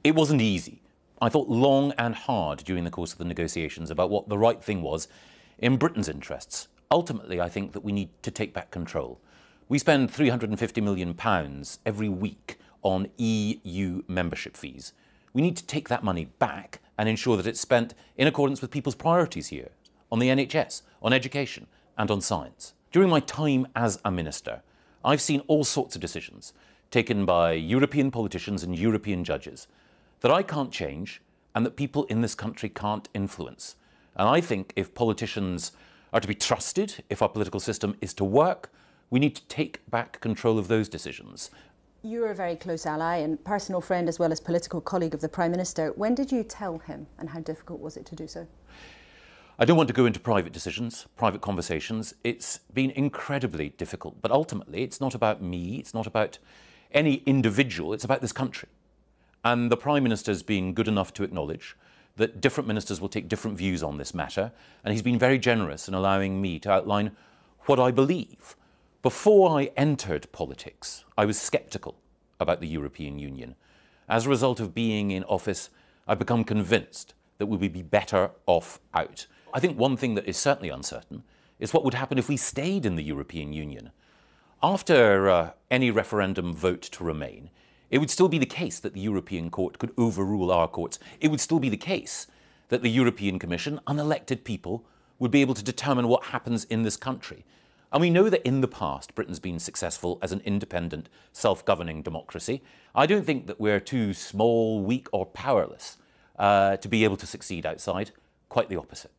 It wasn't easy. I thought long and hard during the course of the negotiations about what the right thing was in Britain's interests. Ultimately, I think that we need to take back control. We spend £350 million every week on EU membership fees. We need to take that money back and ensure that it's spent in accordance with people's priorities here, on the NHS, on education and on science. During my time as a minister, I've seen all sorts of decisions taken by European politicians and European judges that I can't change and that people in this country can't influence. And I think if politicians are to be trusted, if our political system is to work, we need to take back control of those decisions. You were a very close ally and personal friend as well as political colleague of the Prime Minister. When did you tell him and how difficult was it to do so? I don't want to go into private decisions, private conversations. It's been incredibly difficult, but ultimately it's not about me, it's not about any individual, it's about this country. And the Prime Minister's been good enough to acknowledge that different ministers will take different views on this matter, and he's been very generous in allowing me to outline what I believe. Before I entered politics, I was sceptical about the European Union. As a result of being in office, I've become convinced that we would be better off out. I think one thing that is certainly uncertain is what would happen if we stayed in the European Union. After any referendum vote to remain, it would still be the case that the European Court could overrule our courts. It would still be the case that the European Commission, unelected people, would be able to determine what happens in this country. And we know that in the past, Britain's been successful as an independent, self-governing democracy. I don't think that we're too small, weak or powerless to be able to succeed outside. Quite the opposite.